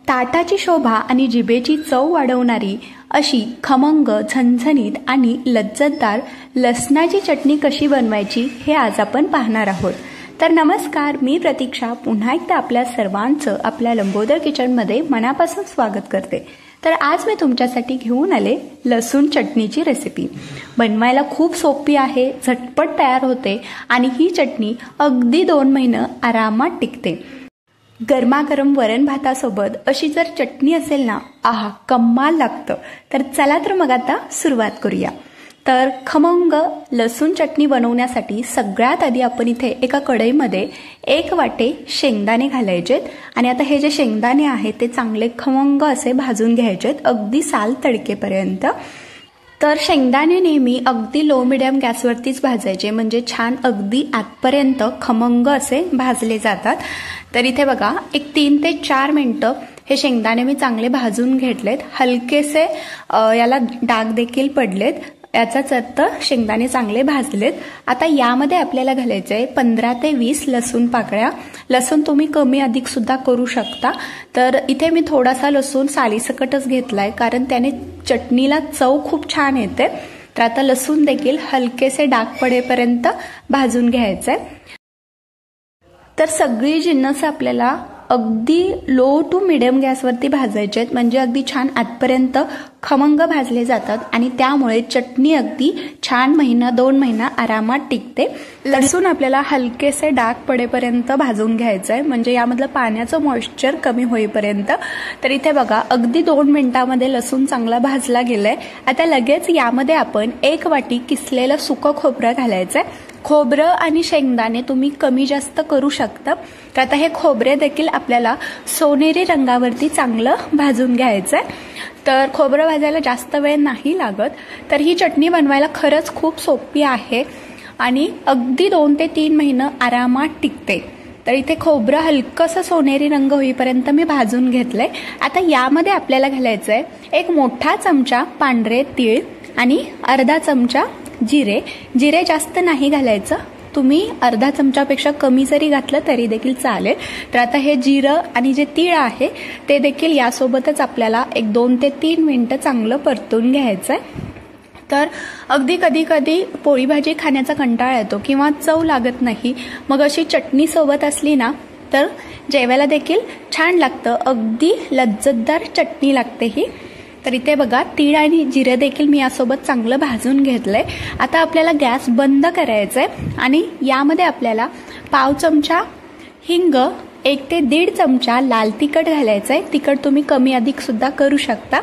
ताटाची शोभा आणि जिभेची चव वाढवणारी अशी खमंग, झणझणीत आणि लज्जतदार लसणाची चटणी कशी बनवायची हे आज आपण पाहणार आहोत। तर नमस्कार, मी प्रतीक्षा पुन्हा एकदा आपल्या सर्वांचं आपल्या लंबोदर किचनमध्ये मनापासून स्वागत करते। तर आज मी तुमच्यासाठी घेऊन आले लसूण चटणीची रेसिपी। बनवायला खूप सोपी आहे, झटपट तयार होते आणि ही चटणी अगदी 2 महिने आरामात टिकते। गरमागरम वरण भातासोबत अशी जर चटणी असेल ना, आहा कमाल लागतं। तर चला तर मग आता सुरुवात करूया। तर खमंग लसूण चटणी बनवण्यासाठी सगळ्यात आधी आपण इथे एका कढईमध्ये 1 वाटी शेंगदाणे घालायचेत आणि आता हे जे शेंगदाणे आहेत ते चांगले खमंग असे भाजून घ्यायचेत, अगदी साल तडकेपर्यंत। तर शेंगदाणे नेहमी अगदी लो मीडियम गॅसवरतीच भाजायचे, म्हणजे छान अगदी आतपर्यंत खमंग असे भाजले जातात। तर इथे बघा, एक 3 ते 4 मिनिटं हे शेंगदाणे मी चांगले भाजून घेतलेत। हलकेसे याला डाग देखील पडलेत, याचाच अर्थ शेंगदाणे चांगले भाजलेत। आता यामध्ये आपल्याला घालायचंय 15 ते 20 लसूण पाकळ्या। लसूण तुम्ही कमी अधिक सुद्धा करू शकता। तर इथे मी थोडासा लसूण सालीसकटच घेतलाय, कारण त्याने चटणीला चव खूप छान येते। तर आता लसूण देखील हलकेसे डाग पडेपर्यंत भाजून घ्यायचंय। तर सगळी जिन्नस आपल्याला अगदी लो टू मीडियम गॅसवरती भाजायचे आहेत, म्हणजे अगदी छान आतपर्यंत खमंग भाजले जातात आणि त्यामुळे चटणी अगदी छान 1-2 महिना आरामात टिकते। लसूण आपल्याला हलकेसे डाग पडेपर्यंत भाजून घ्यायचंय, म्हणजे यामधलं पाण्याचं मॉइश्चर कमी होईपर्यंत। तर इथे बघा, अगदी 2 मिनिटांमध्ये लसूण चांगला भाजला गेलाय। आता लगेच यामध्ये आपण 1 वाटी किसलेलं सुकं खोबरं घालायचंय। खोबरं आणि शेंगदाणे तुम्ही कमी जास्त करू शकता। तर आता हे खोबरे देखील आपल्याला सोनेरी रंगावरती चांगलं भाजून घ्यायचंय। तर खोबरं भाजायला जास्त वेळ नाही लागत। तर ही चटणी बनवायला खरंच खूप सोपी आहे आणि अगदी 2 ते 3 महिने आरामात टिकते। तर इथे खोबरं हलकंसं सोनेरी रंग होईपर्यंत मी भाजून घेतलंय। आता यामध्ये आपल्याला घालायचंय 1 मोठा चमचा पांढरे तीळ आणि अर्धा चमचा जिरे। जिरे जास्त नाही घालायचं, तुम्ही अर्धा चमचापेक्षा कमी जरी घातलं तरी देखील चालेल। तर आता हे जिरं आणि जे तीळ आहे ते देखील यासोबतच आपल्याला 2 ते 3 मिनिटं चांगलं परतून घ्यायचंय। तर अगदी कधी कधी पोळी भाजी खाण्याचा कंटाळा येतो किंवा चव लागत नाही, मग अशी चटणी सोबत असली ना तर जेवायला देखील छान लागतं, अगदी लज्जतदार चटणी लागते ही। तर इथे बघा, तीळ आणि जिरे देखील मी यासोबत चांगलं भाजून घेतलंय। आता आपल्याला गॅस बंद करायचंय आणि यामध्ये आपल्याला पाव चमचा हिंग, 1 ते 1.5 चमचा लाल तिखट घालायचंय। तिखट तुम्ही कमी अधिक सुद्धा करू शकता।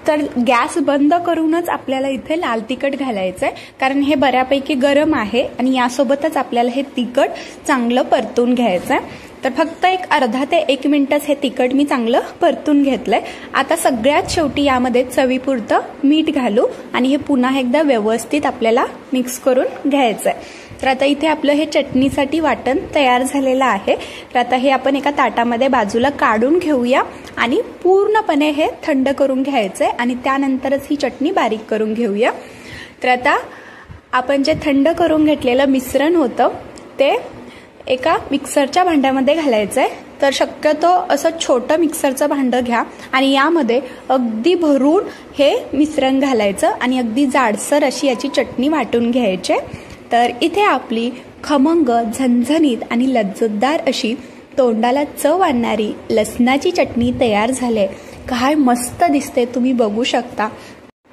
तर गॅस बंद करूनच आपल्याला इथे लाल तिखट घालायचंय, कारण हे बऱ्यापैकी गरम आहे आणि यासोबतच आपल्याला हे तिखट चांगलं परतून घ्यायचंय। तर फक्त एक अर्धा ते 1 मिनिटच हे तिखट मी चांगलं परतून घेतलंय। आता सगळ्यात शेवटी यामध्ये चवीपुरतं मीठ घालू आणि हे पुन्हा एकदा व्यवस्थित आपल्याला मिक्स करून घ्यायचंय। तर आता इथे आपलं हे चटणीसाठी वाटण तयार झालेलं आहे। तर आता हे आपण एका ताटामध्ये बाजूला काढून घेऊया आणि पूर्णपणे हे थंड करून घ्यायचंय आणि त्यानंतरच ही चटणी बारीक करून घेऊया। तर आता आपण जे थंड करून घेतलेलं मिश्रण होतं ते एका मिक्सरच्या भांड्यामध्ये घालायचंय। तर शक्यतो असं छोटं मिक्सरचं भांडं घ्या आणि यामध्ये अगदी भरून हे मिश्रण घालायचं आणि अगदी जाडसर अशी याची चटणी वाटून घ्यायची। तर इथे आपली खमंग, झणझणीत आणि लज्जतदार अशी तोंडाला चव आणणारी लसणाची चटणी तयार झाली। काय मस्त दिसते, तुम्ही बघू शकता।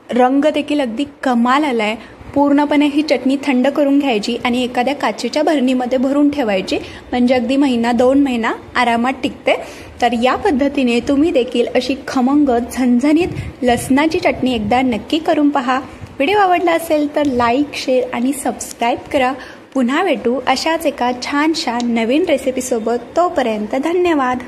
रंग देखील अगदी कमाल आलाय। पूर्णपणे ही चटणी थंड करून घ्यायची आणि एखाद्या काचेच्या भरणीमध्ये भरून ठेवायची, म्हणजे अगदी 1-2 महिना आरामात टिकते। तर या पद्धतीने तुम्ही देखील अशी खमंग, झणझणीत लसणाची चटणी एकदा नक्की करून पहा। व्हिडिओ आवडला असेल तर लाईक, शेअर आणि सबस्क्राईब करा। पुन्हा भेटू अशाच एका छानशा नवीन रेसिपीसोबत। तोपर्यंत धन्यवाद।